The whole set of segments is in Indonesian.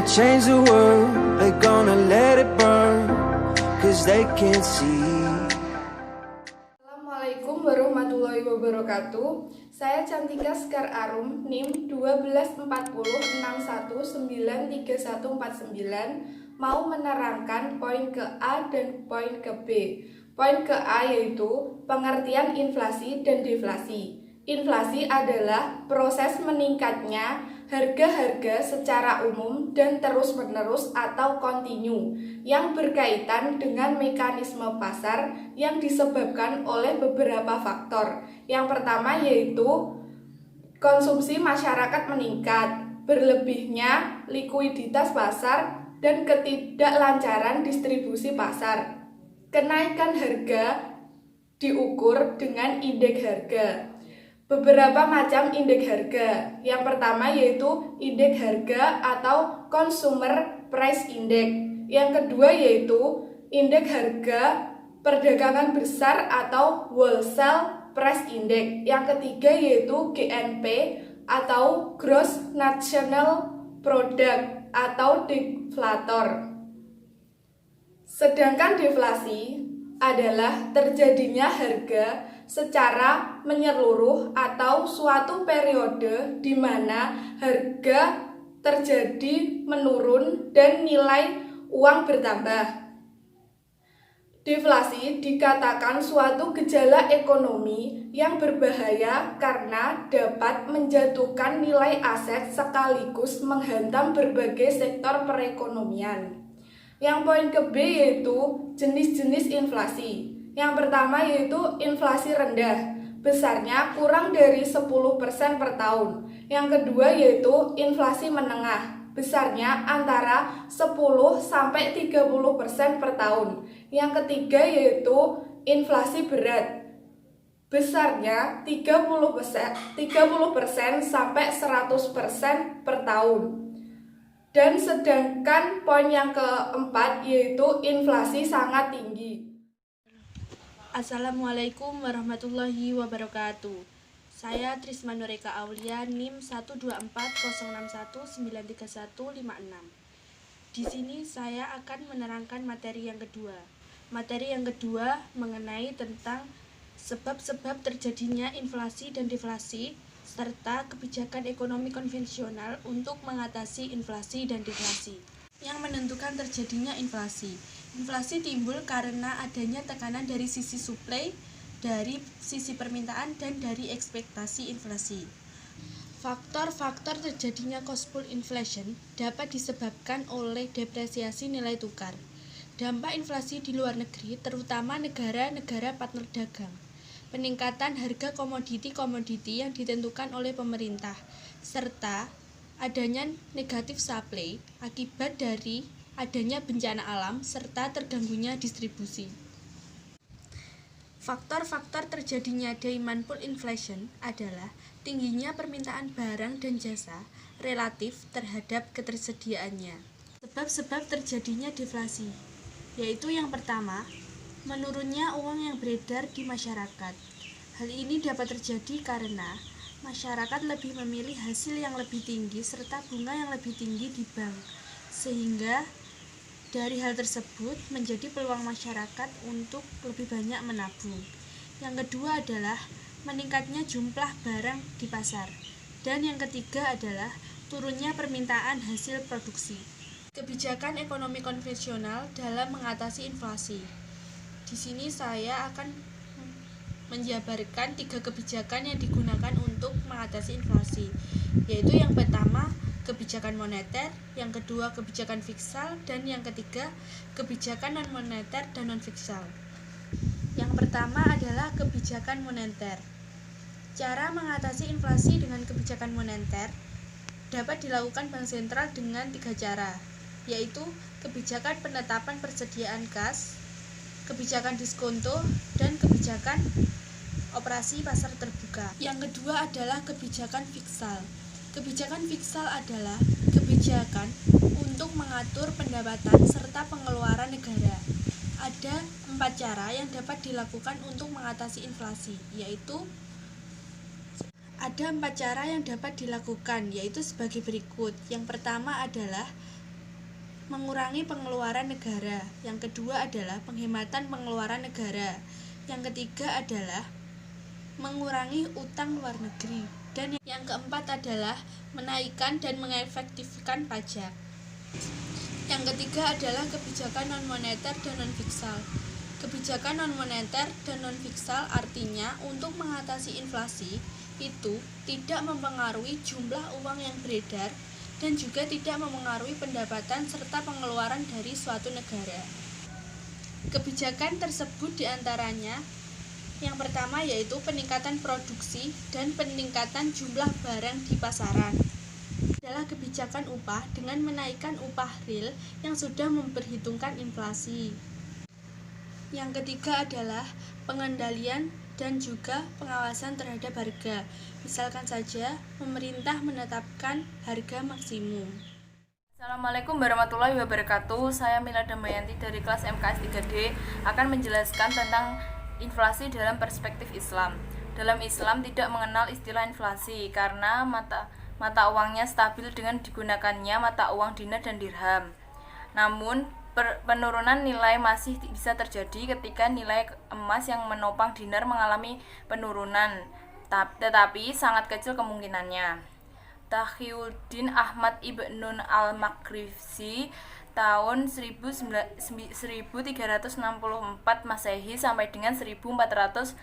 gonna change the world, they're gonna let it burn, cause they can't see. Assalamualaikum warahmatullahi wabarakatuh. Saya Cantika Sekar Arum, NIM 12406193149, mau menerangkan poin ke A dan poin ke B. Poin ke A yaitu pengertian inflasi dan deflasi. Inflasi adalah proses meningkatnya harga-harga secara umum dan terus-menerus atau kontinu yang berkaitan dengan mekanisme pasar yang disebabkan oleh beberapa faktor. Yang pertama yaitu konsumsi masyarakat meningkat, berlebihnya likuiditas pasar, dan ketidaklancaran distribusi pasar. Kenaikan harga diukur dengan indeks harga. Beberapa macam indeks harga. Yang pertama yaitu indeks harga atau Consumer Price Index. Yang kedua yaitu indeks harga perdagangan besar atau Wholesale Price Index. Yang ketiga yaitu GNP atau Gross National Product atau deflator. Sedangkan deflasi adalah terjadinya harga secara menyeluruh atau suatu periode di mana harga terjadi menurun dan nilai uang bertambah. Deflasi dikatakan suatu gejala ekonomi yang berbahaya karena dapat menjatuhkan nilai aset sekaligus menghantam berbagai sektor perekonomian. Yang poin ke B yaitu jenis-jenis inflasi. Yang pertama yaitu inflasi rendah, besarnya kurang dari 10% per tahun. Yang kedua yaitu inflasi menengah, besarnya antara 10-30% per tahun. Yang ketiga yaitu inflasi berat, besarnya 30% sampai 100% per tahun. Dan sedangkan poin yang keempat yaitu inflasi sangat tinggi. Assalamualaikum warahmatullahi wabarakatuh. Saya Trisma Nureka Aulia, NIM 12406193156. Di sini saya akan menerangkan materi yang kedua. Materi yang kedua mengenai tentang sebab-sebab terjadinya inflasi dan deflasi serta kebijakan ekonomi konvensional untuk mengatasi inflasi dan deflasi. Yang menentukan terjadinya inflasi. Inflasi timbul karena adanya tekanan dari sisi suplai, dari sisi permintaan, dan dari ekspektasi inflasi. Faktor-faktor terjadinya cost pull inflation dapat disebabkan oleh depresiasi nilai tukar. Dampak inflasi di luar negeri, terutama negara-negara partner dagang. Peningkatan harga komoditi-komoditi yang ditentukan oleh pemerintah, serta adanya negatif supply akibat dari adanya bencana alam serta terganggunya distribusi. Faktor-faktor terjadinya demand pull inflation adalah tingginya permintaan barang dan jasa relatif terhadap ketersediaannya. Sebab-sebab terjadinya deflasi, yaitu yang pertama, menurunnya uang yang beredar di masyarakat. Hal ini dapat terjadi karena masyarakat lebih memilih hasil yang lebih tinggi serta bunga yang lebih tinggi di bank, sehingga dari hal tersebut menjadi peluang masyarakat untuk lebih banyak menabung. Yang kedua adalah meningkatnya jumlah barang di pasar. Dan yang ketiga adalah turunnya permintaan hasil produksi. Kebijakan ekonomi konvensional dalam mengatasi inflasi. Di sini saya akan menjabarkan 3 kebijakan yang digunakan untuk mengatasi inflasi, yaitu yang pertama kebijakan moneter, yang kedua kebijakan fiskal, dan yang ketiga kebijakan non-moneter dan non-fiskal. Yang pertama adalah kebijakan moneter. Cara mengatasi inflasi dengan kebijakan moneter dapat dilakukan Bank Sentral dengan 3 cara, yaitu kebijakan penetapan persediaan kas, kebijakan diskonto, dan kebijakan operasi pasar terbuka. Yang kedua adalah kebijakan fiskal. Kebijakan fiskal adalah kebijakan untuk mengatur pendapatan serta pengeluaran negara. Ada 4 cara yang dapat dilakukan untuk mengatasi inflasi, yaitu sebagai berikut. Yang pertama adalah mengurangi pengeluaran negara. Yang kedua adalah penghematan pengeluaran negara. Yang ketiga adalah mengurangi utang luar negeri. Dan yang keempat adalah menaikkan dan mengefektifkan pajak. Yang ketiga adalah kebijakan non-moneter dan non-fiskal. Kebijakan non-moneter dan non-fiskal artinya untuk mengatasi inflasi itu tidak mempengaruhi jumlah uang yang beredar dan juga tidak mempengaruhi pendapatan serta pengeluaran dari suatu negara. Kebijakan tersebut diantaranya yang pertama yaitu peningkatan produksi dan peningkatan jumlah barang di pasaran. Adalah kebijakan upah dengan menaikkan upah real yang sudah memperhitungkan inflasi. Yang ketiga adalah pengendalian dan juga pengawasan terhadap harga. Misalkan saja pemerintah menetapkan harga maksimum. Assalamualaikum warahmatullahi wabarakatuh. Saya Mila Damayanti dari kelas MKS 3D akan menjelaskan tentang inflasi dalam perspektif Islam. Dalam Islam tidak mengenal istilah inflasi karena mata uangnya stabil dengan digunakannya mata uang dinar dan dirham. Namun, penurunan nilai masih bisa terjadi ketika nilai emas yang menopang dinar mengalami penurunan, tetapi sangat kecil kemungkinannya. Taqiyuddin Ahmad Ibnun al-Maqrisi tahun 1364 Masehi sampai dengan 1441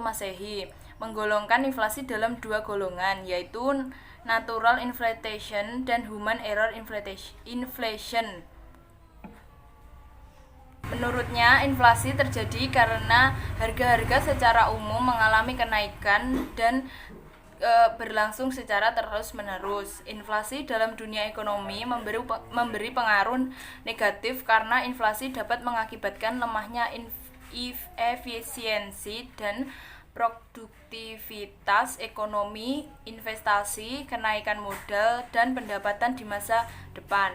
Masehi menggolongkan inflasi dalam dua golongan, yaitu natural inflation dan human error inflation. Menurutnya, inflasi terjadi karena harga-harga secara umum mengalami kenaikan dan berlangsung secara terus-menerus. Inflasi dalam dunia ekonomi memberi pengaruh negatif karena inflasi dapat mengakibatkan lemahnya efisiensi dan produktivitas ekonomi, investasi, kenaikan modal, dan pendapatan di masa depan.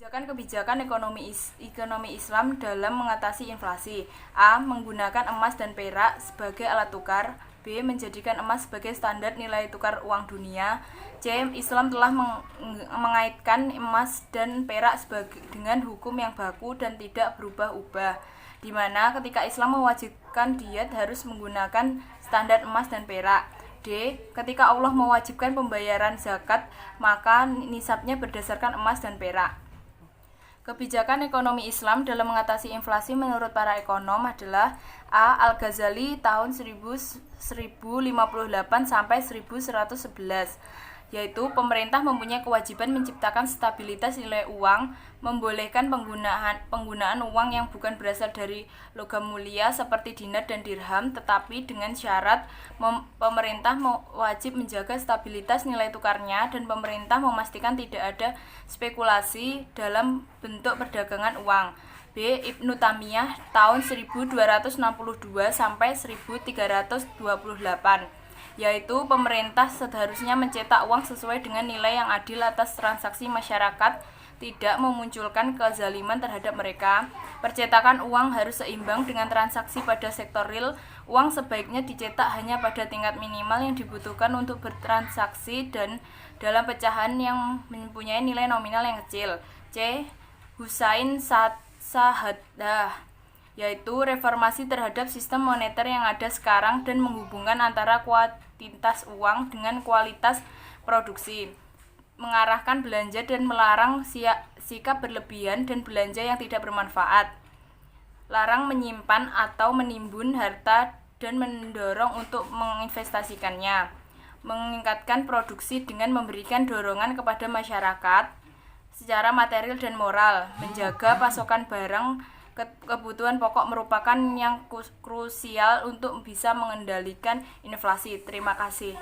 Kebijakan ekonomi Islam dalam mengatasi inflasi. A. Menggunakan emas dan perak sebagai alat tukar. B. Menjadikan emas sebagai standar nilai tukar uang dunia. C. Islam telah mengaitkan emas dan perak dengan hukum yang baku dan tidak berubah-ubah, di mana ketika Islam mewajibkan diet harus menggunakan standar emas dan perak. D. Ketika Allah mewajibkan pembayaran zakat, maka nisabnya berdasarkan emas dan perak. Kebijakan ekonomi Islam dalam mengatasi inflasi menurut para ekonom adalah A. Al-Ghazali tahun 1058 sampai 1111, yaitu pemerintah mempunyai kewajiban menciptakan stabilitas nilai uang, membolehkan penggunaan uang yang bukan berasal dari logam mulia seperti dinar dan dirham, tetapi dengan syarat pemerintah wajib menjaga stabilitas nilai tukarnya dan pemerintah memastikan tidak ada spekulasi dalam bentuk perdagangan uang. B. Ibnu Taimiyah tahun 1262 sampai 1328, yaitu pemerintah seharusnya mencetak uang sesuai dengan nilai yang adil atas transaksi masyarakat, tidak memunculkan kezaliman terhadap mereka. Percetakan uang harus seimbang dengan transaksi pada sektor real. Uang sebaiknya dicetak hanya pada tingkat minimal yang dibutuhkan untuk bertransaksi dan dalam pecahan yang mempunyai nilai nominal yang kecil. C. Husain Sahadah, yaitu reformasi terhadap sistem moneter yang ada sekarang dan menghubungkan antara kuantitas uang dengan kualitas produksi, mengarahkan belanja dan melarang sikap berlebihan dan belanja yang tidak bermanfaat, larang menyimpan atau menimbun harta dan mendorong untuk menginvestasikannya, meningkatkan produksi dengan memberikan dorongan kepada masyarakat secara material dan moral, menjaga pasokan barang kebutuhan pokok merupakan yang krusial untuk bisa mengendalikan inflasi. Terima kasih.